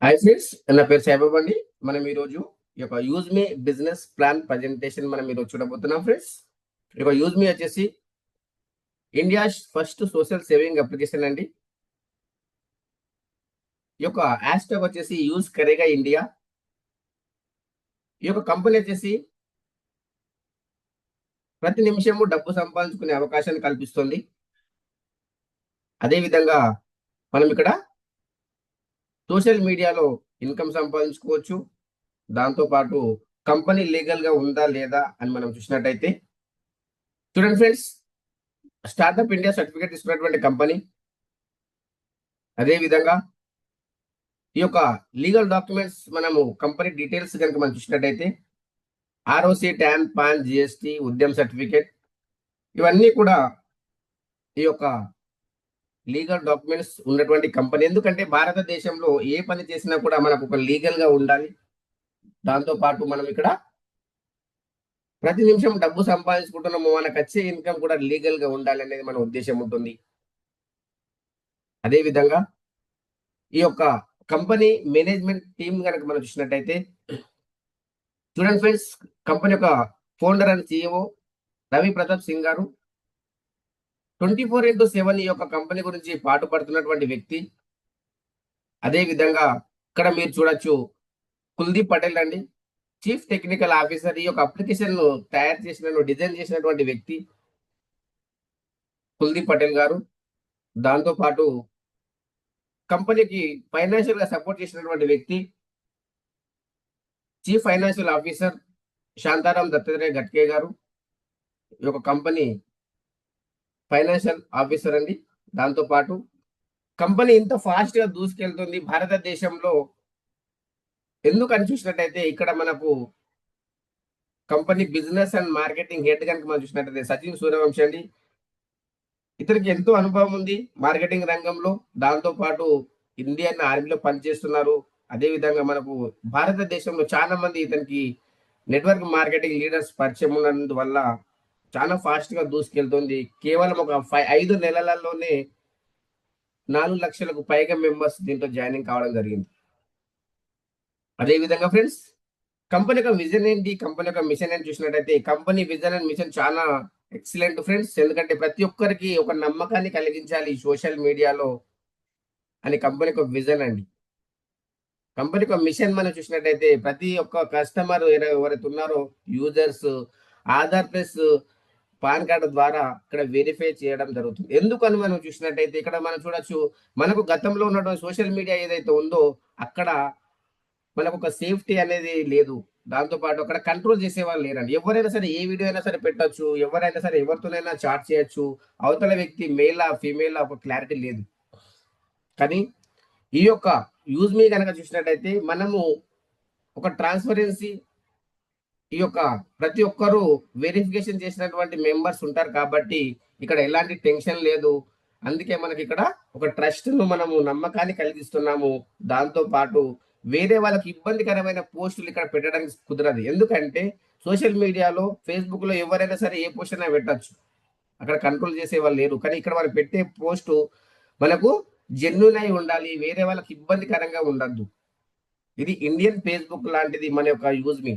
Hi friends, నా పేరు సాయిబాబా అండి. మనం ఈరోజు ఈ యొక్క యూజ్ మీ బిజినెస్ ప్లాన్ ప్రజెంటేషన్ మనం ఈరోజు చూడబోతున్నాం ఫ్రెండ్స్. ఈ యొక్క యూజ్ మీ వచ్చేసి India first social saving application అండి. ఈ యొక్క హ్యాష్ ట్యాగ్ వచ్చేసి యూజ్ కరేగా ఇండియా. ఈ యొక్క కంపెనీ వచ్చేసి ప్రతి నిమిషము డబ్బు సంపాదించుకునే అవకాశాన్ని కల్పిస్తుంది. అదే విధంగా మనం ఇక్కడ సోషల్ మీడియాలో ఇన్కమ్ సంపాదించుకోవచ్చు. దాంతో పాటు కంపెనీ లీగల్ గా ఉందా లేదా అని మనం చూసినట్టయితే చూడండి ఫ్రెండ్స్, స్టార్టప్ ఇండియా సర్టిఫికేట్ తీసుకున్నటువంటి కంపెనీ. అదే విధంగా ఈ యొక్క లీగల్ డాక్యుమెంట్స్ మనము కంపెనీ డీటెయిల్స్ కనుక మనం చూసినట్టయితే ROC, tan, pan, GST, Udyam certificate, ఇవన్నీ కూడా ఈ యొక్క లీగల్ డాక్యుమెంట్స్ ఉన్నటువంటి కంపెనీ. ఎందుకంటే భారతదేశంలో ఏ పని చేసినా కూడా మనకు ఒక లీగల్ గా ఉండాలి. దాంతో పాటు మనం ఇక్కడ ప్రతి నిమిషం డబ్బు సంపాదించుకుంటున్నాము, మనకు వచ్చే ఇన్కమ్ కూడా లీగల్ గా ఉండాలి అనేది మన ఉద్దేశం ఉంటుంది. అదే విధంగా ఈ యొక్క కంపెనీ మేనేజ్మెంట్ టీం కనుక మనం చూసినట్టయితే చూడండి ఫ్రెండ్స్, కంపెనీ యొక్క founder and CEO Ravi Pratap Singh గారు 24/7 ఈ యొక్క కంపెనీ గురించి పాటుపడుతున్నటువంటి వ్యక్తి. అదే విధంగా ఇక్కడ మీరు చూడొచ్చు కుల్దీప్ పటేల్ అండి, చీఫ్ టెక్నికల్ ఆఫీసర్. ఈ యొక్క అప్లికేషన్ తయారు చేసిన డిజైన్ చేసినటువంటి వ్యక్తి కుల్దీప్ పటేల్ గారు. దాంతో పాటు కంపెనీకి ఫైనాన్షియల్ గా సపోర్ట్ చేసినటువంటి వ్యక్తి chief financial officer Shantaram Dattatreya Gatke గారు. ఈ యొక్క కంపెనీ ఫైనాన్షియల్ ఆఫీసర్ అండి. దాంతో పాటు కంపెనీ ఇంత ఫాస్ట్ గా దూసుకెళ్తుంది భారతదేశంలో ఎందుకని చూసినట్టయితే ఇక్కడ మనకు company business and marketing head కనుక మనం చూసినట్టయితే సచిన్ సూర్యవంశి అండి. ఇతనికి ఎంతో అనుభవం ఉంది మార్కెటింగ్ రంగంలో. దాంతో పాటు ఇండియన్ ఆర్మీలో పనిచేస్తున్నారు. అదే విధంగా మనకు భారతదేశంలో చాలా మంది ఇతనికి నెట్వర్క్ మార్కెటింగ్ లీడర్స్ పరిచయం ఉన్నందువల్ల చాలా ఫాస్ట్ గా దూసుకెళ్తుంది. కేవలం ఒక 5 నెలలలోనే 4 లక్షలకు పైగా మెంబర్స్ దీంట్లో జాయినింగ్ కావడం జరిగింది. అదే విధంగా ఫ్రెండ్స్, కంపెనీ యొక్క విజన్ ఏంటి, కంపెనీ యొక్క మిషన్ ఏంటి చూసినట్టయితే కంపెనీ విజన్ అండ్ మిషన్ చాలా ఎక్సలెంట్ ఫ్రెండ్స్. ఎందుకంటే ప్రతి ఒక్కరికి ఒక నమ్మకాన్ని కలిగించాలి సోషల్ మీడియాలో అని కంపెనీ యొక్క విజన్ అండి. కంపెనీ యొక్క మిషన్ మనం చూసినట్టయితే ప్రతి ఒక్క కస్టమర్ ఎవరైతే ఉన్నారో users Aadhaar plus pan card ద్వారా ఇక్కడ వెరిఫై చేయడం జరుగుతుంది. ఎందుకని మనం చూసినట్టయితే ఇక్కడ మనం చూడొచ్చు, మనకు గతంలో ఉన్నటువంటి సోషల్ మీడియా ఏదైతే ఉందో అక్కడ మనకు ఒక సేఫ్టీ అనేది లేదు. దాంతో పాటు అక్కడ కంట్రోల్ చేసే వాళ్ళు లేరండి. ఎవరైనా సరే ఏ వీడియో అయినా సరే పెట్టొచ్చు, ఎవరైనా సరే ఎవరితోనైనా చాట్ చేయొచ్చు. అవతల వ్యక్తి మేలా ఫీమేలా ఒక క్లారిటీ లేదు. కానీ ఈ యొక్క యూజ్ మీ కనుక చూసినట్టయితే మనము ఒక ట్రాన్స్పరెన్సీ, ఈ యొక్క ప్రతి ఒక్కరూ వెరిఫికేషన్ చేసినటువంటి మెంబర్స్ ఉంటారు కాబట్టి ఇక్కడ ఎలాంటి టెన్షన్ లేదు. అందుకే మనకి ఇక్కడ ఒక ట్రస్ట్ ను మనము నమ్మకాన్ని కలిగిస్తున్నాము. దాంతో పాటు వేరే వాళ్ళకి ఇబ్బందికరమైన పోస్టులు ఇక్కడ పెట్టడానికి కుదరదు. ఎందుకంటే సోషల్ మీడియాలో ఫేస్బుక్ లో ఎవరైనా సరే ఏ పోస్ట్ అయినా పెట్టచ్చు, అక్కడ కంట్రోల్ చేసే వాళ్ళు లేరు. కానీ ఇక్కడ మనం పెట్టే పోస్టు మనకు జెన్యున్ అయి ఉండాలి, వేరే వాళ్ళకి ఇబ్బందికరంగా ఉండద్దు. ఇది ఇండియన్ ఫేస్బుక్ లాంటిది మన యొక్క యూజ్ మీ.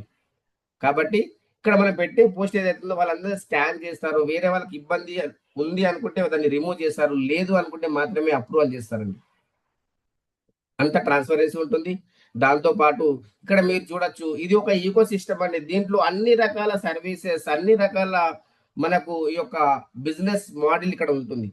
కాబట్టి ఇక్కడ మనం పెట్టే పోస్ట్ ఏదైతుందో వాళ్ళందరూ స్కాన్ చేస్తారు. వేరే వాళ్ళకి ఇబ్బంది ఉంది అనుకుంటే దాన్ని రిమూవ్ చేస్తారు, లేదు అనుకుంటే మాత్రమే అప్రూవల్ చేస్తారండి. అంత ట్రాన్స్పరెన్సీ ఉంటుంది. దాంతో పాటు ఇక్కడ మీరు చూడొచ్చు, ఇది ఒక ఈకో సిస్టమ్ అండి. దీంట్లో అన్ని రకాల సర్వీసెస్, అన్ని రకాల మనకు ఈ యొక్క బిజినెస్ మోడల్ ఇక్కడ ఉంటుంది.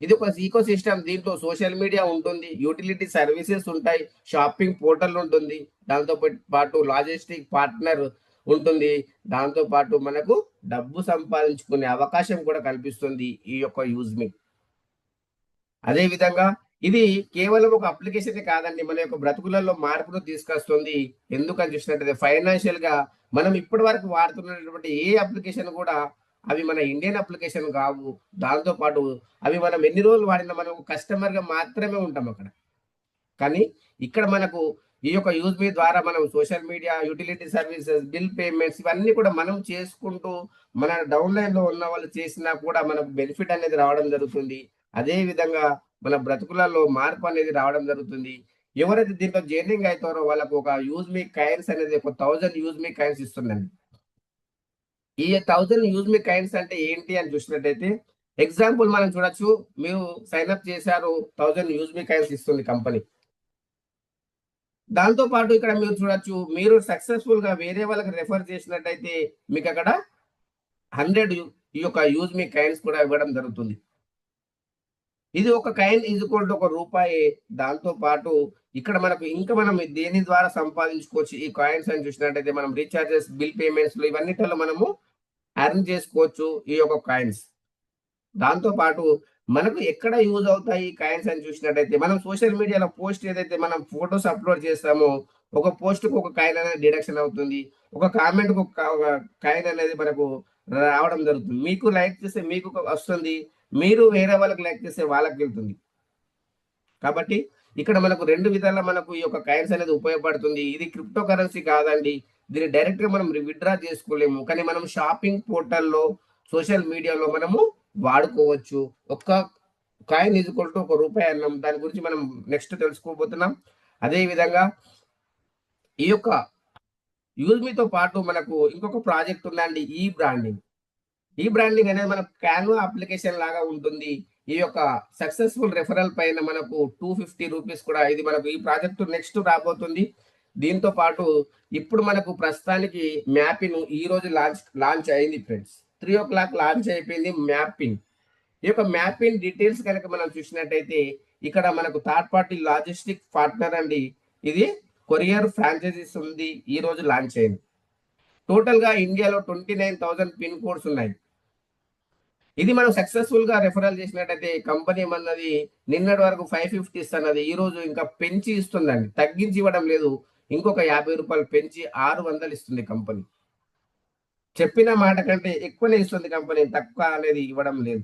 ఇది ఒక ఈకో సిస్టమ్. దీంట్లో సోషల్ మీడియా ఉంటుంది, యూటిలిటీ సర్వీసెస్ ఉంటాయి, షాపింగ్ పోర్టల్ ఉంటుంది, దాంతో పాటు లాజిస్టిక్ పార్ట్నర్ ఉంటుంది. దాంతో పాటు మనకు డబ్బు సంపాదించుకునే అవకాశం కూడా కల్పిస్తుంది ఈ యొక్క యూజ్ మీ. అదే విధంగా ఇది కేవలం ఒక అప్లికేషన్ కాదండి, మన యొక్క బ్రతుకులలో మార్పును తీసుకొస్తుంది. ఎందుకని చూసినట్టయితే ఫైనాన్షియల్ గా మనం ఇప్పటి వరకు వాడుతున్నటువంటి ఏ అప్లికేషన్ కూడా అవి మన ఇండియన్ అప్లికేషన్ కావు. దాంతో పాటు అవి మనం ఎన్ని రోజులు వాడినా మనం కస్టమర్ గా మాత్రమే ఉంటాం అక్కడ. కానీ ఇక్కడ మనకు ఈ యొక్క యూజ్ మీ ద్వారా మనం social media, utility services, bill payments ఇవన్నీ కూడా మనం చేసుకుంటూ మన డౌన్ లైన్ లో ఉన్న వాళ్ళు చేసినా కూడా మనకు బెనిఫిట్ అనేది రావడం జరుగుతుంది. అదే విధంగా మన బ్రతుకులలో మార్పు అనేది రావడం జరుగుతుంది. ఎవరైతే దీంట్లో జర్నింగ్ అవుతారో వాళ్ళకు ఒక యూజ్ మీ కాయిన్స్ అనేది ఒక 1000 యూజ్ మీ కాయిన్స్ ఇస్తుందండి. ఈ 1000 యూజ్ మీ కాయిన్స్ అంటే ఏంటి అని చూసినట్టయితే ఎగ్జాంపుల్ మనం చూడొచ్చు. మీరు సైన్ అప్ చేశారు, 1000 యూజ్ మీ కాయిన్స్ ఇస్తుంది కంపెనీ. దాంతో పాటు ఇక్కడ మీరు చూడొచ్చు, మీరు సక్సెస్ఫుల్ గా వేరే వాళ్ళకి రెఫర్ చేసినట్టయితే మీకు అక్కడ 100 ఈ యొక్క యూజ్ మీ కాయిన్స్ కూడా ఇవ్వడం జరుగుతుంది. ఇది ఒక కాయిన్ ఈజ్ ఈక్వల్ టు ₹1. దాంతో పాటు ఇక్కడ మనకు ఇంకా మనం దేని ద్వారా సంపాదించుకోవచ్చు ఈ కాయిన్స్ అని చూసినట్టయితే మనం రీచార్జెస్, బిల్ పేమెంట్స్ ఇవన్నిటిలో మనము ఎర్న్ చేసుకోవచ్చు ఈ యొక్క కాయిన్స్. దాంతో పాటు మనకు ఎక్కడ యూజ్ అవుతాయి ఈ కాయిన్స్ అని చూసినట్టయితే మనం సోషల్ మీడియాలో పోస్ట్ ఏదైతే మనం ఫోటోస్ అప్లోడ్ చేస్తామో ఒక పోస్ట్‌కి ఒక కాయిన్ అనేది డిడక్షన్ అవుతుంది. ఒక కామెంట్‌కి ఒక కాయిన్ అనేది మనకు రావడం జరుగుతుంది. మీకు లైక్ చేస్తే మీకు వస్తుంది. మీరు వేరే వాళ్ళకి లైక్ చేస్తే వాళ్ళకి వెళ్తుంది. కాబట్టి ఇక్కడ మనకు 2 విధాలా మనకు ఈ యొక్క కాయిన్స్ అనేది ఉపయోగపడుతుంది. ఇది క్రిప్టో కరెన్సీ కాదండి. దీన్ని డైరెక్ట్‌గా మనం విత్‌డ్రా చేసుకోలేము. కానీ మనం షాపింగ్ పోర్టల్‌లో, సోషల్ మీడియాలో మనము వాడుకోవచ్చు. ఒక్క కాయిన్ ఈజ్ ఈక్వల్ టు ₹1 అన్నాం. దాని గురించి మనం నెక్స్ట్ తెలుసుకోబోతున్నాం. అదే విధంగా ఈ యొక్క యూజ్‌మీతో పాటు మనకు ఇంకొక ప్రాజెక్ట్ ఉందండి. ఈ బ్రాండింగ్. ఈ బ్రాండింగ్ అనేది మనకు క్యాన్వా అప్లికేషన్ లాగా ఉంటుంది. ఈ యొక్క సక్సెస్ఫుల్ రెఫరల్ పైన మనకు ₹250 కూడా ఇది మనకు ఈ ప్రాజెక్ట్ నెక్స్ట్ రాబోతుంది. దీంతో పాటు ఇప్పుడు మనకు ప్రస్తుతానికి మ్యాపింగ్ ఈ రోజు లాంచ్ అయింది ఫ్రెండ్స్. 3:00 లాంచ్ అయిపోయింది మ్యాపింగ్. ఈ యొక్క మ్యాపింగ్ డీటెయిల్స్ కనుక మనం చూసినట్టయితే ఇక్కడ మనకు థర్డ్ పార్టీ లాజిస్టిక్ పార్ట్నర్ అండి. ఇది కొరియర్ ఫ్రాంచైజీస్ ఉంది. ఈ రోజు లాంచ్ అయింది. టోటల్ గా ఇండియాలో 29,000 పిన్ కోడ్స్ ఉన్నాయి. ఇది మనం సక్సెస్ఫుల్ గా రెఫరల్ చేసినట్టయితే కంపెనీ ఏమన్నది నిన్నటి వరకు 550 ఇస్తున్నది. ఈ రోజు ఇంకా పెంచి ఇస్తుందండి. తగ్గించి ఇవ్వడం లేదు. ఇంకొక ₹50 పెంచి 600 ఇస్తుంది కంపెనీ. చెప్పిన మాట కంటే ఎక్కువనే ఇస్తుంది కంపెనీ. తక్కువ అనేది ఇవ్వడం లేదు.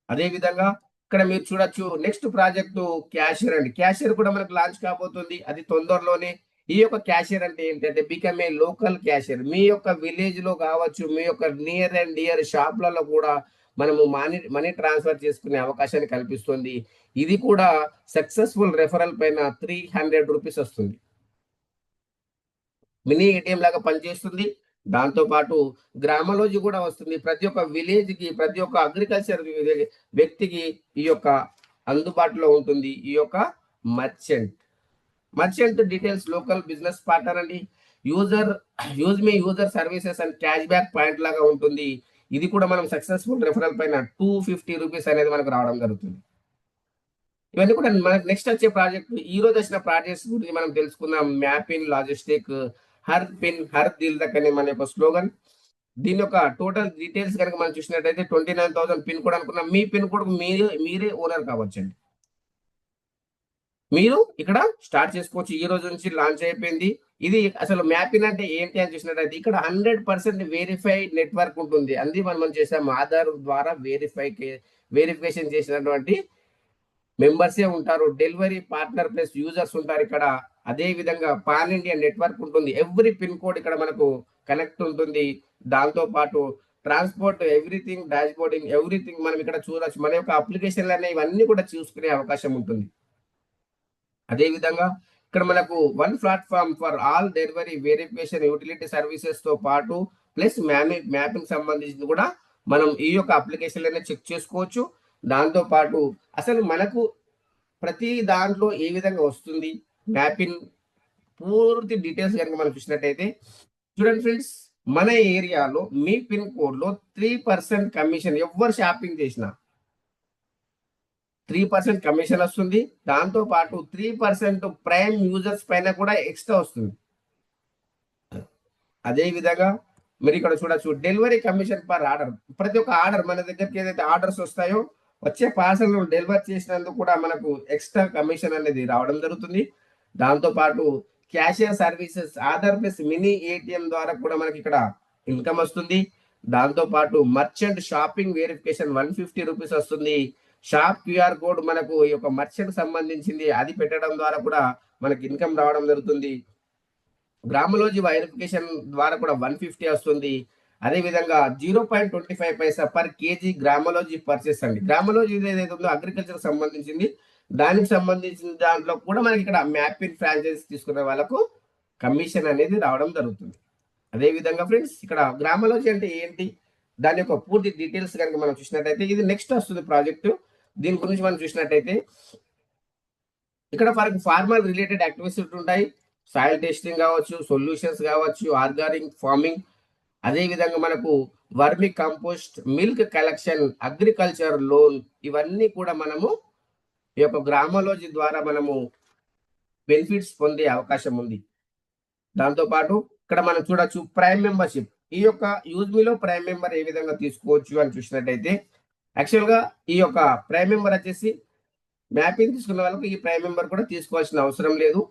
అదే విధంగా ఇక్కడ మీరు చూడొచ్చు నెక్స్ట్ ప్రాజెక్టు క్యాషియర్ అండి. క్యాషియర్ కూడా మనకు లాంచ్ కాబోతుంది. అది తొందరలోనే. ఈ యొక్క క్యాషియర్ అంటే ఏంటంటే బికమ్ ఏ లోకల్ క్యాషియర్. మీ యొక్క విలేజ్ లో కావచ్చు, మీ యొక్క నియర్ అండ్ డియర్ షాప్లలో కూడా మనము మనీ ట్రాన్స్ఫర్ చేసుకునే అవకాశాన్ని కల్పిస్తుంది. ఇది కూడా సక్సెస్ఫుల్ రెఫరల్ పైన ₹300 వస్తుంది. మినీ ఏటీఎం లాగా పనిచేస్తుంది. దాంతో పాటు గ్రామలోజీ కూడా వస్తుంది. ప్రతి ఒక్క విలేజ్ కి, ప్రతి ఒక్క అగ్రికల్చర్ వ్యక్తికి ఈ యొక్క అందుబాటులో ఉంటుంది. ఈ యొక్క merchant. Merchant details local business partner అండి. User services and cash back point లాగా ఉంటుంది. ఇది కూడా మనం సక్సెస్ఫుల్ రెఫరల్ పైన ₹250 అనేది మనకు రావడం జరుగుతుంది. ఇవన్నీ కూడా మనకు నెక్స్ట్ వచ్చే ప్రాజెక్ట్ ఈ రోజు వచ్చిన ప్రాజెక్ట్స్ గురించి మనం తెలుసుకుందాం. మ్యాపిన్ లాజిస్టిక్, హర్ పిన్ హర్ దిల్ తక్ అనే మన యొక్క స్లోగన్. దీని యొక్క టోటల్ డీటెయిల్స్ కనుక మనం చూసినట్టయితే 29,000 పిన్ కోడ్ అనుకున్నాం. మీ పిన్ కోడ్ మీరే ఓనర్ కావచ్చండి. మీరు ఇక్కడ స్టార్ట్ చేసుకోవచ్చు. ఈ రోజు నుంచి లాంచ్ అయిపోయింది. ఇది అసలు మ్యాపింగ్ అంటే ఏంటి అని చూసినట్టయితే ఇక్కడ 100% వెరిఫైడ్ నెట్వర్క్ ఉంటుంది. అంది మనం చేసాం ఆధార్ ద్వారా వెరిఫికేషన్ చేసినటువంటి మెంబర్సే ఉంటారు. డెలివరీ పార్ట్నర్ ప్లస్ యూజర్స్ ఉంటారు ఇక్కడ. అదే విధంగా పాన్ ఇండియా నెట్వర్క్ ఉంటుంది. ఎవ్రీ పిన్ కోడ్ ఇక్కడ మనకు కనెక్ట్ ఉంటుంది. దాంతో పాటు transport everything, dash boarding everything మనం ఇక్కడ చూడొచ్చు. మన యొక్క అప్లికేషన్లు అనేవి ఇవన్నీ కూడా చూసుకునే అవకాశం ఉంటుంది. అదే విధంగా ఇక్కడ మనకు one platform for all delivery verification utility services తో పాటు ప్లస్ మ్యాపింగ్ సంబంధించింది కూడా మనం ఈ యొక్క అప్లికేషన్ చెక్ చేసుకోవచ్చు. దాంతో పాటు అసలు మనకు ప్రతి దాంట్లో ఏ విధంగా వస్తుంది మ్యాపింగ్ పూర్తి డీటెయిల్స్ కనుక మనం చూసినట్టయితే చూడండి ఫ్రెండ్స్, మన ఏరియాలో మీ పిన్ కోడ్ లో 3% కమిషన్ ఎవరు షాపింగ్ చేసినా 3% కమిషన్ వస్తుంది. దాంతో పాటు 3% ప్రైమ్ యూజర్స్ పైన కూడా ఎక్స్ట్రా వస్తుంది. అదే విధంగా మీరు ఇక్కడ చూడొచ్చు డెలివరీ కమిషన్ పర్ ఆర్డర్. ప్రతి ఒక్క ఆర్డర్ మన దగ్గరికి ఏదైతే ఆర్డర్స్ వస్తాయో వచ్చే పార్సల్ డెలివర్ చేసినందుకు కూడా మనకు ఎక్స్ట్రా కమిషన్ అనేది రావడం జరుగుతుంది. దాంతో పాటు cashier services, Aadhaar plus mini ATM ద్వారా కూడా మనకి ఇక్కడ ఇన్కమ్ వస్తుంది. దాంతో పాటు మర్చెంట్ షాపింగ్ వెరిఫికేషన్ ₹150 వస్తుంది. షాప్ క్యూఆర్ కోడ్ మనకు ఈ యొక్క మర్చెంట్ సంబంధించింది అది పెట్టడం ద్వారా కూడా మనకి ఇన్కమ్ రావడం జరుగుతుంది. గ్రామలోజీ వెరిఫికేషన్ ద్వారా కూడా 150 వస్తుంది. అదే విధంగా 0.25 పైసా పర్ కేజీ గ్రామలోజీ పర్చేస్ అండి. గ్రామలోజీ ఏదైతే ఉందో అగ్రికల్చర్ సంబంధించింది. దానికి సంబంధించిన దాంట్లో కూడా మనకి ఇక్కడ మ్యాపింగ్ ఫ్రాంచైజ్ తీసుకునే వాళ్ళకు కమిషన్ అనేది రావడం జరుగుతుంది. అదే విధంగా ఫ్రెండ్స్ ఇక్కడ గ్రామాలజీ అంటే ఏంటి, దాని యొక్క పూర్తి డీటెయిల్స్ కనుక మనం చూసినట్టయితే ఇది నెక్స్ట్ వస్తుంది ప్రాజెక్టు. దీని గురించి మనం చూసినట్టయితే ఇక్కడ ఫార్మర్ రిలేటెడ్ యాక్టివిటీస్ ఉంటాయి. సాయిల్ టెస్టింగ్ కావచ్చు, సొల్యూషన్స్ కావచ్చు, ఆర్గానిక్ ఫార్మింగ్, అదే విధంగా మనకు వర్మి compost, milk collection, agriculture loan, ఇవన్నీ కూడా మనము ఈ యొక్క గ్రామాలజీ ద్వారా మనము బెనిఫిట్స్ పొందే అవకాశం ఉంది. దాంతో పాటు ఇక్కడ మనం చూడొచ్చు ప్రైమ్ మెంబర్షిప్. ఈ యొక్క యూజ్మీలో ప్రైమ్ మెంబర్ ఏ విధంగా తీసుకోవచ్చు అని చూసినట్టయితే యాక్చువల్ గా ఈ యొక్క ప్రైమ్ మెంబర్ వచ్చేసి మ్యాపింగ్ తీసుకున్న వాళ్ళకి ఈ ప్రైమ్ మెంబర్ కూడా తీసుకోవాల్సిన అవసరం లేదు.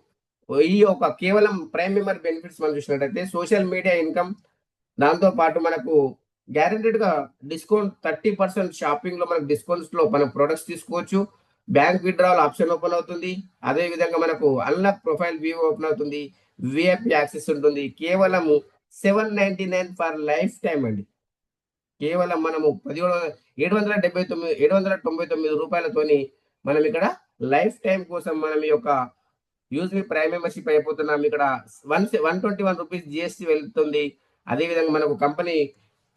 ఈ యొక్క కేవలం ప్రైమ్ మెంబర్ బెనిఫిట్స్ మనం చూసినట్టయితే సోషల్ మీడియా ఇన్కమ్, దాంతో పాటు మనకు గ్యారెంటెడ్ గా డిస్కౌంట్ 30% షాపింగ్ లో మనకు డిస్కౌంట్స్ లో మనం ప్రొడక్ట్స్ తీసుకోవచ్చు. బ్యాంక్ విత్డ్రావల్ ఆప్షన్ ఓపెన్ అవుతుంది. అదే విధంగా మనకు అన్లాక్ ప్రొఫైల్ వ్యూ ఓపెన్ అవుతుంది. విఐపి యాక్సెస్ ఉంటుంది. కేవలం 799 ఫర్ లైఫ్ టైం అండి. కేవలం మనము 799 రూపాయలతోని మనం ఇక్కడ లైఫ్ టైం కోసం మనం ఈ యొక్క యూజ్ మీ ప్రైమ్ మెంబర్షిప్ అయిపోతున్నాం. ఇక్కడ 121 రూపీస్ జిఎస్టీ వెళ్తుంది. అదేవిధంగా మనకు కంపెనీ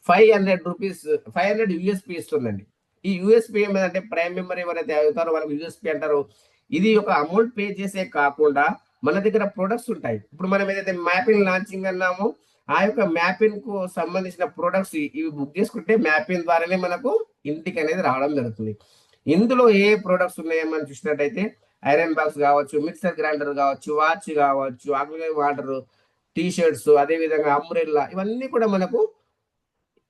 500 యూఎస్పీ ఇస్తుందండి. ఈ యూఎస్పీ ఏమంటే ప్రైమ్ మెంబర్ ఎవరైతే అవుతారో వాళ్ళకి యూఎస్పీ అంటారు. ఇది ఒక అమౌంట్ పే చేసే కాకుండా మన దగ్గర ప్రొడక్ట్స్ ఉంటాయి. ఇప్పుడు మనం ఏదైతే మ్యాపింగ్ లాంచింగ్ అన్నామో ఆ యొక్క మ్యాపింగ్ కు సంబంధించిన ప్రొడక్ట్స్ ఇవి బుక్ చేసుకుంటే మ్యాపింగ్ ద్వారానే మనకు ఇంటికి అనేది రావడం జరుగుతుంది. ఇందులో ఏ ప్రొడక్ట్స్ ఉన్నాయో మనం చూసినట్టయితే ఐరన్ బాక్స్ కావచ్చు, మిక్సర్ గ్రైండర్ కావచ్చు, వాచ్ కావచ్చు, ఆక్సిజన్ వాటర్, టీ షర్ట్స్, అదే విధంగా అంబ్రెల్లా, ఇవన్నీ కూడా మనకు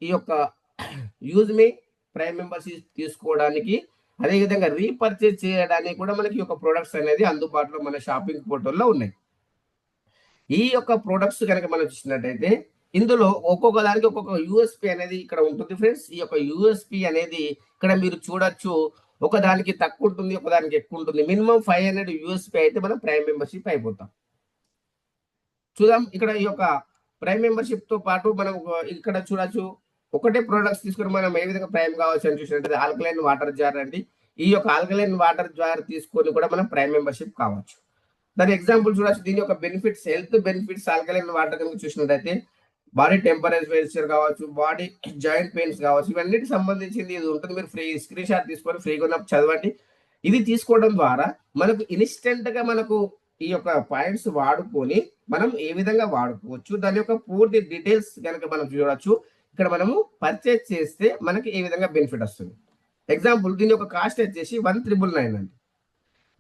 ఈ యొక్క యూజ్ మీ ప్రైమ్ మెంబర్షిప్ తీసుకోవడానికి అదే విధంగా రీపర్చేజ్ చేయడానికి కూడా మనకి ఒక ప్రొడక్ట్స్ అనేది అందుబాటులో మన షాపింగ్ పోర్టల్లో ఉన్నాయి. ఈ యొక్క ప్రొడక్ట్స్ కనుక మనం చూసినట్టయితే ఇందులో ఒక్కొక్క దానికి ఒక్కొక్క యూఎస్పీ అనేది ఇక్కడ ఉంటుంది ఫ్రెండ్స్. ఈ యొక్క యూఎస్పీ అనేది ఇక్కడ మీరు చూడొచ్చు, ఒక దానికి తక్కువ ఉంటుంది, ఒక దానికి ఎక్కువ ఉంటుంది. మినిమం 500 యూఎస్పీ అయితే మనం ప్రైమ్ మెంబర్షిప్ అయిపోతాం. చూద్దాం ఇక్కడ ఈ యొక్క ప్రైమ్ మెంబర్షిప్ తో పాటు మనం ఇక్కడ చూడొచ్చు, ఒకటే ప్రొడక్ట్స్ తీసుకుని మనం ఏ విధంగా ప్రైమ్ కావచ్చు అని చూసినట్టు ఆల్కలైన్ వాటర్ జార్ అండి. ఈ యొక్క ఆల్కలైన్ వాటర్ జార్ తీసుకొని కూడా మనం ప్రైమ్ మెంబర్షిప్ కావచ్చు. దాని ఎగ్జాంపుల్ చూడొచ్చు. దీని యొక్క benefits, health benefits alkaline water కనుక చూసినట్టయితే బాడీ టెంపరేచర్ కావచ్చు, బాడీ జాయింట్ పెయిన్స్ కావచ్చు, ఇవన్నిటికి సంబంధించింది ఇది ఉంటుంది. మీరు ఫ్రీ స్క్రీన్ షాట్ తీసుకొని ఫ్రీగా ఉన్నప్పుడు చదవండి. ఇది తీసుకోవడం ద్వారా మనకు ఇన్స్టెంట్ గా మనకు ఈ యొక్క పాయింట్స్ వాడుకొని మనం ఏ విధంగా వాడుకోవచ్చు, దాని యొక్క పూర్తి డీటెయిల్స్ కనుక మనం చూడొచ్చు. ఇక్కడ మనము పర్చేజ్ చేస్తే మనకి ఏ విధంగా బెనిఫిట్ వస్తుంది. ఎగ్జాంపుల్ దీని యొక్క కాస్ట్ వచ్చేసి 1999 అండి.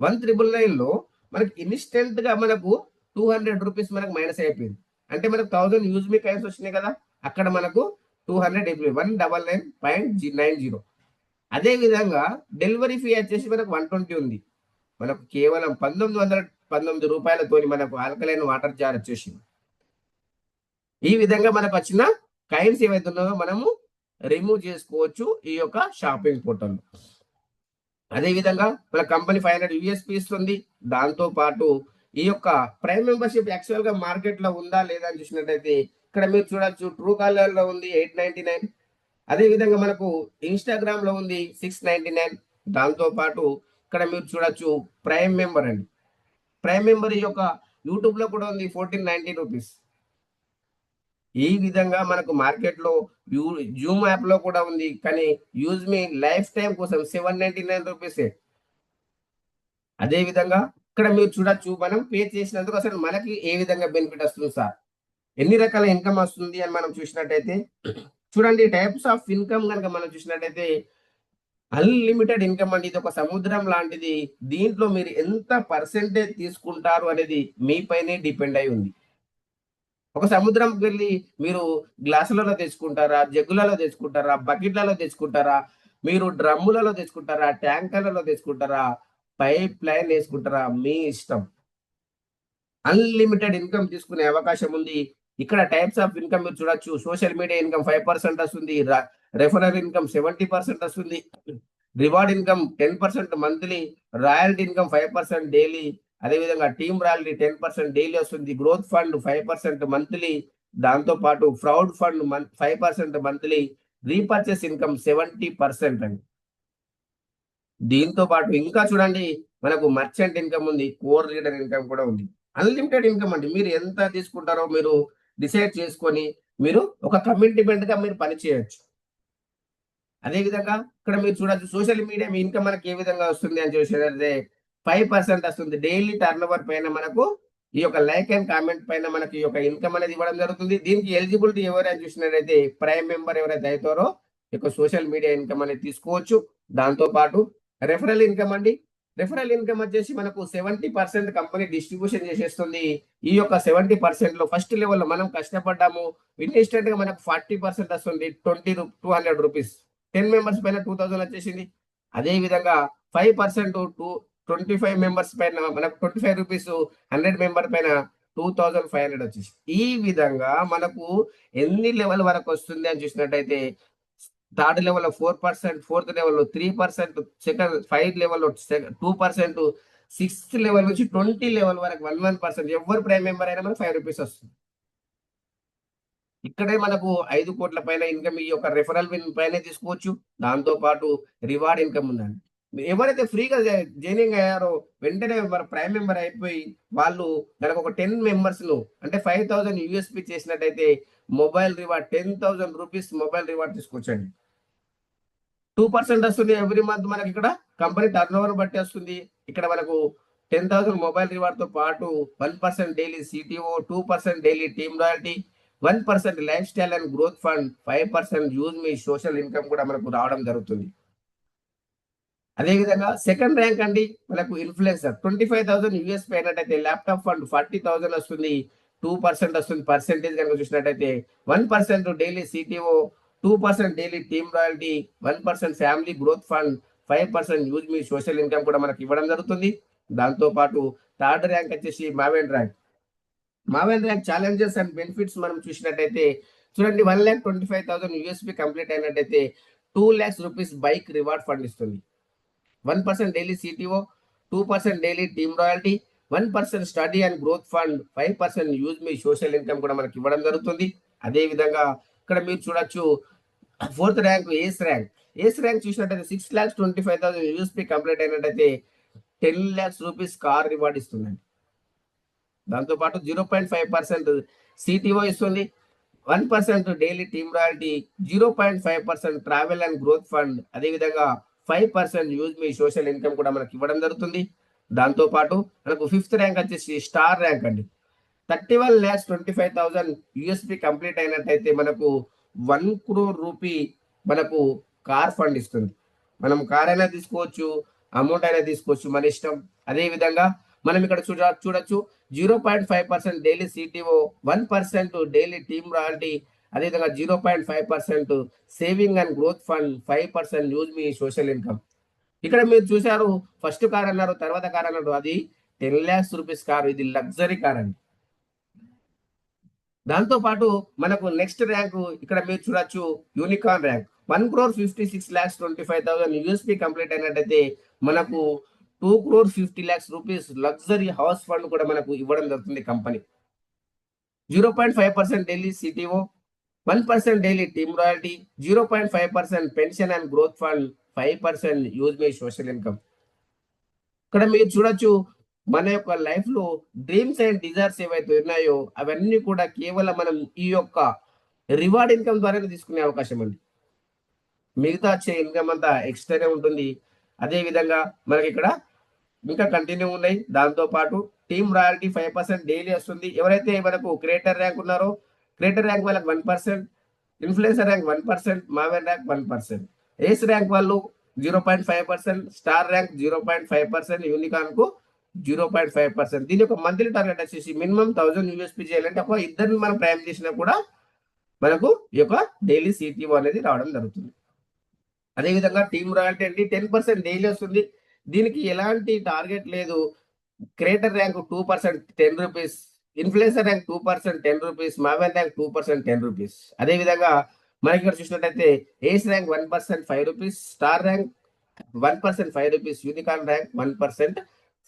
1999 లో మనకి ఇన్స్టెంట్ గా మనకు 200 రూపీస్ మనకు మైనస్ అయిపోయింది. అంటే మనకు 1000 యూజ్ మీ కాయిన్స్ వచ్చినాయి కదా, అక్కడ మనకు 200 199.90. అదే విధంగా డెలివరీ ఫీ వచ్చేసి మనకు 120 ఉంది. మనకు కేవలం 1919 రూపాయలతోని మనకు ఆల్కలైన్ వాటర్ జార్ వచ్చేసింది. ఈ విధంగా మనకు వచ్చిన కాయిన్స్ ఏవైతే ఉన్నాయో మనము రిమూవ్ చేసుకోవచ్చు ఈ యొక్క షాపింగ్ పోర్టల్. అదే విధంగా మన కంపెనీ 500 యూఎస్పీ ఇస్తుంది. దాంతో పాటు ఈ యొక్క ప్రైమ్ మెంబర్షిప్ యాక్చువల్ గా మార్కెట్ లో ఉందా లేదా అని చూసినట్టయితే ఇక్కడ మీరు చూడొచ్చు, ట్రూ కాలర్ లో ఉంది 899. అదే విధంగా మనకు ఇన్స్టాగ్రామ్ లో ఉంది 699. దాంతో పాటు ఇక్కడ మీరు చూడొచ్చు ప్రైమ్ మెంబర్ అండి. ప్రైమ్ మెంబర్ ఈ యొక్క యూట్యూబ్ లో కూడా ఉంది 1490 రూపీస్. ఈ విధంగా మనకు మార్కెట్ లో జూమ్ యాప్ లో కూడా ఉంది, కానీ యూజ్ మీ లైఫ్ టైం కోసం 799 రూపీసే. అదే విధంగా ఇక్కడ మీరు చూడొచ్చు, మనం పే చేసినందుకు అసలు మనకి ఏ విధంగా బెనిఫిట్ వస్తుంది సార్, ఎన్ని రకాల ఇన్కమ్ వస్తుంది అని మనం చూసినట్టయితే చూడండి. టైప్స్ ఆఫ్ ఇన్కమ్ కనుక మనం చూసినట్టయితే అన్లిమిటెడ్ ఇన్కమ్ అండి. ఇది ఒక సముద్రం లాంటిది. దీంట్లో మీరు ఎంత పర్సెంటేజ్ తీసుకుంటారు అనేది మీపైనే డిపెండ్ అయి ఉంది. ఒక సముద్రంకి వెళ్ళి మీరు గ్లాసులలో తెచ్చుకుంటారా, జగ్గులలో తెచ్చుకుంటారా, బకెట్లలో తెచ్చుకుంటారా, మీరు డ్రమ్ములలో తెచ్చుకుంటారా, ట్యాంకర్లలో తెచ్చుకుంటారా, పైప్ లైన్ వేసుకుంటారా, మీ ఇష్టం. అన్లిమిటెడ్ ఇన్కమ్ తీసుకునే అవకాశం ఉంది. ఇక్కడ టైప్స్ ఆఫ్ ఇన్కమ్ మీరు చూడొచ్చు. సోషల్ మీడియా ఇన్కమ్ 5% వస్తుంది, రెఫరల్ ఇన్కమ్ 70% వస్తుంది, reward income 10% monthly, royalty income 5% daily, అదేవిధంగా టీమ్ రాయల్టీ 10% డైలీ వస్తుంది, గ్రోత్ ఫండ్ 5% మంత్లీ, దాంతో పాటు proud fund 5% monthly, repurchase income 70% అండి. దీంతో పాటు ఇంకా చూడండి, మనకు మర్చెంట్ ఇన్కమ్ ఉంది, కోర్ రీడర్ ఇన్కమ్ కూడా ఉంది. అన్లిమిటెడ్ ఇన్కమ్ అండి. మీరు ఎంత తీసుకుంటారో మీరు డిసైడ్ చేసుకొని మీరు ఒక కమిట్మెంట్‌గా మీరు పని చేయొచ్చు. అదే విధంగా ఇక్కడ మీరు చూడొచ్చు సోషల్ మీడియా మీ ఇన్కమ్ మనకి ఏ విధంగా వస్తుంది అని చూసినట్లయితే 5% వస్తుంది. డైలీ టర్నోవర్ పైన మనకు ఈ యొక్క లైక్ అండ్ కామెంట్ పైన మనకి ఈ యొక్క ఇన్కమ్ అనేది ఇవ్వడం జరుగుతుంది. దీనికి ఎలిజిబిలిటీ ఎవరైనా చూసినట్లయితే ప్రైమ్ మెంబర్ ఎవరైతే అయితారో ఈ యొక్క సోషల్ మీడియా ఇన్కమ్ అనేది తీసుకోవచ్చు. దాంతో పాటు రెఫరల్ ఇన్కమ్ అండి. రెఫరల్ ఇన్కమ్ వచ్చేసి మనకు 70% కంపెనీ డిస్ట్రిబ్యూషన్ చేసేస్తుంది. ఈ యొక్క 70%లో ఫస్ట్ లెవెల్‌లో మనం కష్టపడ్డాము. ఇన్‌స్టంట్‌గా మనకు 40% వస్తుంది. 200 రూపీస్. 10 మెంబర్స్ పైన 2000 వచ్చేసింది. అదే విధంగా 5% 25 మెంబర్స్ పైన మనకు 25 రూపీస్ 100 మెంబర్ పైన 2500 వచ్చేసి. ఈ విధంగా మనకు ఎన్ని లెవెల్ వరకు వస్తుంది అని చూసినట్టయితే థర్డ్ లెవెల్‌లో 4%, ఫోర్త్ లెవెల్‌లో 3%, సెకండ్ 5 లెవెల్‌లో 2%, సిక్స్త్ లెవెల్ నుంచి 20 లెవెల్ వరకు 11% ఎవరు ప్రైమ్ మెంబర్ అయినా మనకు 5 రూపీస్ వస్తుంది. ఇక్కడే మనకు 5,00,00,000 పైన ఇన్కమ్ ఈ యొక్క రిఫరల్ పైనే తీసుకోవచ్చు. దాంతో పాటు రివార్డ్ ఇన్కమ్ ఉందండి. ఎవరైతే ఫ్రీగా జాయినింగ్ అయ్యారో వెంటనే ప్రైమ్ మెంబర్ అయిపోయి వాళ్ళు దానికి ఒక 10 మెంబర్స్‌ను అంటే 5,000 యూఎస్‌పీ చేసినట్టయితే mobile reward 10,000 rupees mobile reward తీసుకోవచ్చండి. 2% వస్తుంది ఎవ్రీ మంత్ మనకిక్కడ కంపెనీ టర్నోవర్ బట్టి వస్తుంది. ఇక్కడ మనకు 10,000 మొబైల్ రివార్డ్‌తో పాటు 1% daily CTO, 2% daily team loyalty, 1% life style and growth fund, 5% use me social income కూడా మనకు రావడం జరుగుతుంది. అదే విధంగా సెకండ్ ర్యాంక్ అండి మనకు ఇన్‌ఫ్లుయెన్సర్ 25,000 యూఎస్‌పీ అయినట్టయితే ల్యాప్‌టాప్ ఫండ్ 40,000 వస్తుంది. 2% వస్తుంది. పర్సెంటేజ్ గనుక చూసినట్టయితే 1% daily CTO, 2% daily team royalty, 1% family growth fund, 5% use మీ సోషల్ ఇన్కమ్ కూడా మనకి ఇవ్వడం జరుగుతుంది. దాంతో పాటు థర్డ్ ర్యాంక్ వచ్చేసి Maven rank. Maven rank challenges and benefits మనం చూసినట్టయితే చూడండి 1,25,000 యూఎస్‌పీ కంప్లీట్ అయినట్టయితే 2,00,000 రూపీస్ బైక్ రివార్డ్ ఫండ్ ఇస్తుంది. 1% daily CTO, 2% daily team royalty, 1% study and growth fund, 5% use me social income కూడా మనకి ఇవ్వడం జరుగుతుంది. అదే విధంగా ఇక్కడ మీరు చూడొచ్చు ఫోర్త్ ర్యాంక్ ఏస్ ర్యాంక్. ఏస్ ర్యాంక్ చూసినట్టయితే 6,25,000 యూఎస్‌పీ కంప్లీట్ అయినట్టయితే 10,00,000 రూపీస్ కార్ రివార్డ్ ఇస్తుందండి. దాంతో పాటు 0.5% సిటిఓ ఇస్తుంది. 1% daily team royalty, 0.5% travel and growth fund, అదేవిధంగా 5% యూజ్ మీ సోషల్ ఇన్కమ్ కూడా మనకి ఇవ్వడం జరుగుతుంది. దాంతో పాటు మనకు ఫిఫ్త్ ర్యాంక్ వచ్చేసి స్టార్ ర్యాంక్ అండి. 31,25,000 యూఎస్‌పీ కంప్లీట్ అయినట్టయితే మనకు 1 క్రోర్ రూపీ మనకు కార్ ఫండ్ ఇస్తుంది. మనం కార్ అయినా తీసుకోవచ్చు, అమౌంట్ అయినా తీసుకోవచ్చు మన ఇష్టం. అదే విధంగా మనం ఇక్కడ చూడొచ్చు 0.5% daily CTO, 1% daily team royalty, అదేవిధంగా 0.5% saving and growth fund, 5% use me social income. ఇక్కడ మీరు చూసారు ఫస్ట్ కార్ అన్నారు, తర్వాత కార్ అన్నారు. అది 10,00,000 రూపీస్ కారు. ఇది లగ్జరీ కార్ అండి. దాంతో పాటు మనకు నెక్స్ట్ ర్యాంకు ఇక్కడ మీరు చూడొచ్చు యూనికార్న్ ర్యాంక్ 1,56,25,000 యూఎస్‌పీ కంప్లీట్ అయినట్టయితే మనకు 2,50,00,000 రూపీస్ లగ్జరీ హౌస్ ఫండ్ కూడా మనకు ఇవ్వడం జరుగుతుంది company. 0.5% daily CTO, 1% daily team royalty, 0.5% pension and growth fund, 5% use me social income. ఇక్కడ మీరు చూడొచ్చు మన యొక్క లైఫ్‌లో డ్రీమ్స్ అండ్ డిజైర్స్ ఏవైతే ఉన్నాయో అవన్నీ కూడా కేవలం మనం ఈ యొక్క రివార్డ్ ఇన్కమ్ ద్వారానే తీసుకునే అవకాశం అండి. మిగతా వచ్చే ఇన్కమ్ అంతా ఎక్స్‌ట్రానే ఉంటుంది. అదే విధంగా మనకిక్కడ ఇంకా కంటిన్యూ ఉన్నాయి. దాంతో పాటు టీమ్ రాయల్టీ 5% డైలీ వస్తుంది. ఎవరైతే మనకు క్రియేటర్ ర్యాంక్ ఉన్నారో క్రియేటర్ ర్యాంక్ వాళ్ళకి 1%, ఇన్‌ఫ్లుయెన్సర్ ర్యాంక్ 1%, మావెన్ ర్యాంక్ 1%, ఏస్ ర్యాంక్ వాళ్ళు 0.5%, స్టార్ ర్యాంక్ 0.5%, యూనికార్న్‌కు 0.5%. దీని యొక్క మంత్లీ టార్గెట్ వచ్చేసి మినిమమ్ 1000 యూఎస్‌పీ చేయాలంటే ఒక ఇద్దరిని మనం ప్రైమ్ చేసినా కూడా మనకు ఈ యొక్క డైలీ సిటిఓ అనేది రావడం జరుగుతుంది. అదే విధంగా టీమ్ రాయల్టీ అండి 10% డైలీ వస్తుంది. దీనికి ఎలాంటి టార్గెట్ లేదు. Creator rank 2% 10 rupees, influencer rank 2% 10 rupees, maven rank 2% 10 rupees. అదే విధంగా మనకి ఇక్కడ చూసినట్టయితే ace rank 1% 5 rupees, star rank 1% 5 rupees, unicorn rank 1%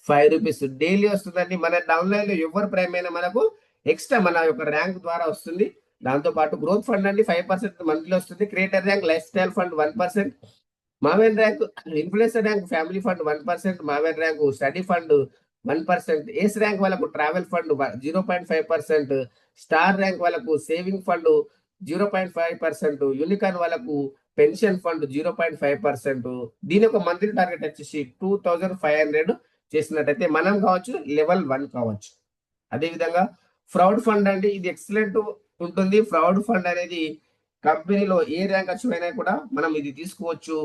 5 rupees daily వస్తుందండి. మన డౌన్లైన్‌లో ఎవరు ప్రైమ్ అయినా మనకు ఎక్స్‌ట్రా మన యొక్క ర్యాంక్ ద్వారా వస్తుంది. దాంతో పాటు గ్రోత్ ఫండ్ అండి 5% మంత్లీ వస్తుంది. Creator rank life style fund 1%, Maven rank, influencer rank family fund 1%, Maven rank study fund 1%, ఏస్ ర్యాంక్ వాళ్ళకు ట్రావెల్ ఫండ్ 0.5%, స్టార్ ర్యాంక్ వాళ్ళకు సేవింగ్ ఫండ్ 0.5%, యూనికాన్ వాళ్ళకు పెన్షన్ ఫండ్ 0.5%. దీని యొక్క మంత్లీ టార్గెట్ వచ్చేసి 2500 చేసినట్టయితే మనం కావచ్చు, లెవెల్ 1 కావచ్చు. అదేవిధంగా ఫ్రౌడ్ ఫండ్ అండి, ఇది ఎక్సలెంట్ ఉంటుంది. ఫ్రౌడ్ ఫండ్ అనేది కంపెనీలో ఏ ర్యాంక్ అచీవ్ అయినా కూడా మనం ఇది తీసుకోవచ్చు.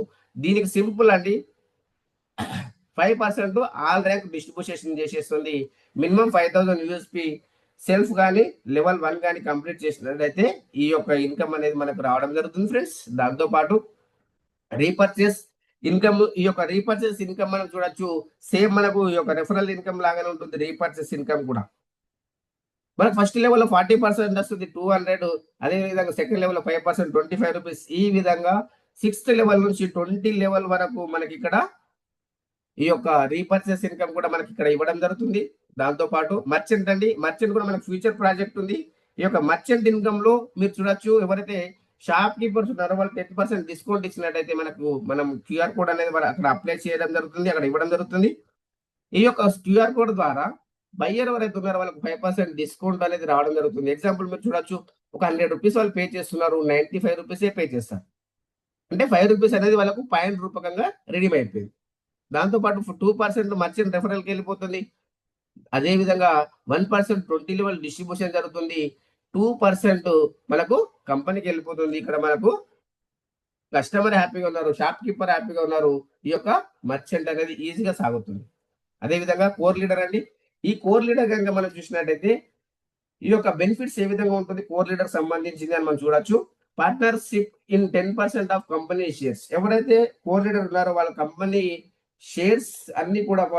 దీనికి సింపుల్ అండి, 5% ఆల్ ర్యాంక్ డిస్ట్రిబ్యూషన్ చేసేస్తుంది. మినిమం 5000 యూఎస్పి సెల్ఫ్ కానీ లెవెల్ 1 కానీ కంప్లీట్ చేసినట్లయితే ఈ యొక్క ఇన్కమ్ అనేది మనకు రావడం జరుగుతుంది ఫ్రెండ్స్. దాంతో పాటు రీపర్చేస్ ఇన్కమ్, ఈ యొక్క రీపర్చేస్ ఇన్కమ్ మనం చూడొచ్చు. సేమ్ మనకు ఈ యొక్క రెఫరల్ ఇన్కమ్ లాగానే ఉంటుంది రీపర్చేస్ ఇన్కమ్ కూడా. మనకు ఫస్ట్ లెవెల్లో 40% వస్తుంది 200, అదే విధంగా సెకండ్ లెవెల్లో 5% 25 రూపీస్. ఈ విధంగా 6th లెవెల్ నుంచి 20 లెవెల్ వరకు మనకి ఇక్కడ ఈ యొక్క రీపర్చేస్ ఇన్కమ్ కూడా మనకి ఇక్కడ ఇవ్వడం జరుగుతుంది. దాంతో పాటు మర్చెంట్ అండి, మర్చెంట్ కూడా మనకు ఫ్యూచర్ ప్రాజెక్ట్ ఉంది. ఈ యొక్క మర్చెంట్ ఇన్కమ్ లో మీరు చూడొచ్చు, ఎవరైతే షాప్ కీపర్స్ ఉన్నారో వాళ్ళు 10% డిస్కౌంట్ ఇచ్చినట్టయితే మనం క్యూఆర్ కోడ్ అనేది అక్కడ అప్లై చేయడం జరుగుతుంది, అక్కడ ఇవ్వడం జరుగుతుంది. ఈ యొక్క క్యూఆర్ కోడ్ ద్వారా బయ్యర్ ఎవరైతే ఉన్నారో వాళ్ళకి 5% డిస్కౌంట్ అనేది రావడం జరుగుతుంది. ఎగ్జాంపుల్ మీరు చూడొచ్చు, ఒక 100 రూపీస్ వాళ్ళు పే చేస్తున్నారు, 95 రూపీసే పే చేస్తారు. అంటే 5 రూపీస్ అనేది వాళ్ళకు పాయింట్ రూపకంగా రెడీమ్ అయిపోయింది. దాంతో పాటు 2% మర్చెంట్ రెఫరల్కి వెళ్ళిపోతుంది. అదే విధంగా 1% 20 లెవెల్ డిస్ట్రిబ్యూషన్ జరుగుతుంది. 2% మనకు కంపెనీకి వెళ్ళిపోతుంది. ఇక్కడ మనకు కస్టమర్ హ్యాపీగా ఉన్నారు, షాప్ కీపర్ హ్యాపీగా ఉన్నారు. ఈ యొక్క మర్చెంట్ అనేది ఈజీగా సాగుతుంది. అదే విధంగా కోర్ లీడర్ అండి, ఈ కోర్ లీడర్ కనుక మనం చూసినట్టయితే ఈ యొక్క బెనిఫిట్స్ ఏ విధంగా ఉంటుంది కోర్ లీడర్ సంబంధించింది అని మనం చూడొచ్చు. Partnership in 10% of company shares. ఎవరైతే కోర్ లీడర్ ఉన్నారో వాళ్ళ కంపెనీ షేర్స్ అన్ని కూడా ఒక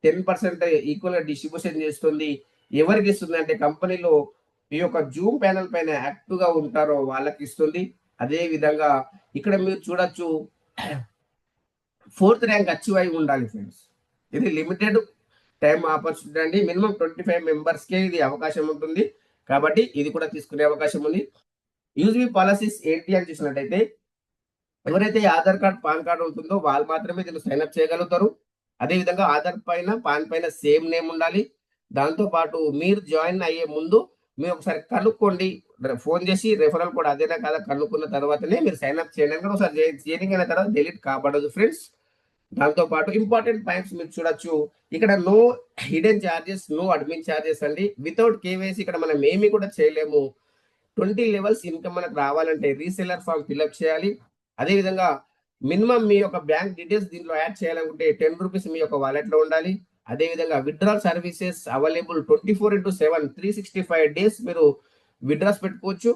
10% ఈక్వల్ గా డిస్ట్రిబ్యూషన్ చేస్తుంది. ఎవరికి ఇస్తుంది అంటే కంపెనీలో ఈ యొక్క జూమ్ ప్యానల్ పైన యాక్టివ్ గా ఉంటారో వాళ్ళకి ఇస్తుంది. అదే విధంగా ఇక్కడ మీరు చూడొచ్చు, 4th ర్యాంక్ అచీవ్ అయి ఉండాలి ఫ్రెండ్స్. ఇది లిమిటెడ్ టైం ఆపర్చునిటీ అండి, మినిమం 25 మెంబర్స్ కే ఇది అవకాశం ఉంటుంది. కాబట్టి ఇది కూడా తీసుకునే అవకాశం ఉంది. యూజ్బీ పాలసీస్ ఏంటి అని చూసినట్టయితే ఎవరైతే ఆధార్ కార్డ్ పాన్ కార్డ్ ఉంటుందో వాళ్ళు మాత్రమే దీన్ని సైన్అప్ చేయగలుగుతారు. అదేవిధంగా ఆధార్ పైన పాన్ పైన సేమ్ నేమ్ ఉండాలి. దాంతో పాటు మీరు జాయిన్ అయ్యే ముందు మీరు ఒకసారి కనుక్కోండి, ఫోన్ చేసి రెఫరల్ కూడా అదేనా కదా కనుక్కున్న తర్వాతనే మీరు సైన్అప్ చేయండి. ఒకసారి చేరింగ్ అయిన తర్వాత డిలీట్ కాబడదు ఫ్రెండ్స్. దాంతో పాటు ఇంపార్టెంట్ పాయింట్స్ మీరు చూడొచ్చు, ఇక్కడ no hidden charges, no admin charges అండి. వితౌట్ కేవైసీ ఇక్కడ మనం ఏమి కూడా చేయలేము. 20 లెవెల్స్ ఇన్కమ్ మనకు రావాలంటే రీసెల్లర్ ఫామ్ ఫిల్అప్ చేయాలి. అదేవిధంగా మినిమం మీ యొక్క బ్యాంక్ డీటెయిల్స్ దీంట్లో యాడ్ చేయాలనుకుంటే 10 రూపీస్ మీ యొక్క వాలెట్ లో ఉండాలి. అదేవిధంగా విత్డ్రాల్ సర్వీసెస్ అవైలబుల్ 24/7 365 డేస్ మీరు విత్డ్రాస్ పెట్టుకోవచ్చు.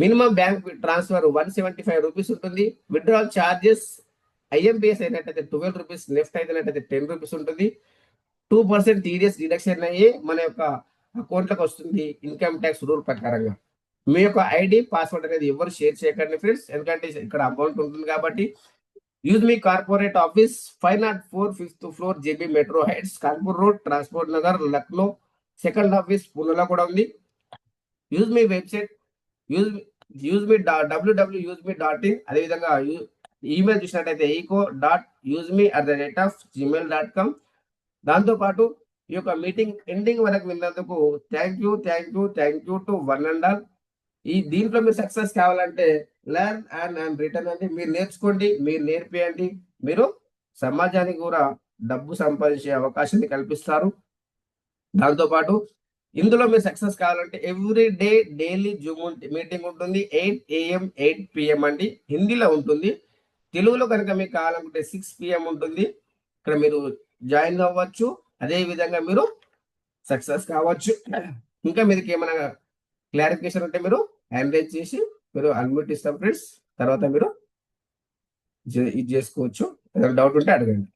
మినిమం బ్యాంక్ ట్రాన్స్ఫర్ 175 రూపీస్ ఉంటుంది. విత్డ్రాల్ చార్జెస్ ఐఎంపిఎస్ అయినట్టయితే 12 రూపీస్, నెఫ్ట్ అయినట్టయితే 10 రూపీస్ ఉంటుంది. 2% టీడీఎస్ డిడక్షన్ అయ్యి మన యొక్క అకౌంట్లకు వస్తుంది ఇన్కమ్ ట్యాక్స్ రూల్ ప్రకారంగా. మీ యొక్క ఐడి పాస్వర్డ్ అనేది ఎవరు షేర్ చేయకండి ఫ్రెండ్స్, ఎందుకంటే ఇక్కడ అకౌంట్ ఉంటుంది కాబట్టి. యూజ్ మీ corporate office 504 5th floor JB metro heights Kanpur road transport Nagar Lucknow. Second office పూణేలో కూడా ఉంది. యూజ్ మీ వెబ్సైట్ యూజ్ మీ www.useme.in. అదేవిధంగా ఈమెయిల్ చూసినట్టయితే eco.useme@gmail.com. దాంతో పాటు ఈ యొక్క మీటింగ్ ఎండింగ్ వరకు విన్నందుకు thank you to one and all. ఈ దీంట్లో మీరు సక్సెస్ కావాలంటే లెర్న్ అండ్ రిటర్న్ అండి, మీరు నేర్చుకోండి, మీరు నేర్పియండి, మీరు సమాజానికి కూడా డబ్బు సంపాదించే అవకాశాన్ని కల్పిస్తారు. దాంతో పాటు ఇందులో మీరు సక్సెస్ కావాలంటే every day daily Zoom meeting ఉంటుంది 8 AM 8 PM అండి, హిందీలో ఉంటుంది. తెలుగులో కనుక మీకు కావాలనుకుంటే 6 PM ఉంటుంది. ఇక్కడ మీరు జాయిన్ అవ్వచ్చు, అదే విధంగా మీరు సక్సెస్ కావచ్చు. ఇంకా మీకు ఏమైనా క్లారిఫికేషన్ ఉంటే మీరు హ్యాండ్ రైజ్ చేసి మీరు అన్మ్యూట్ ఇస్తాం ఫ్రెండ్స్, తర్వాత మీరు ఇది చేసుకోవచ్చు. ఏదైనా డౌట్ ఉంటే అడగండి.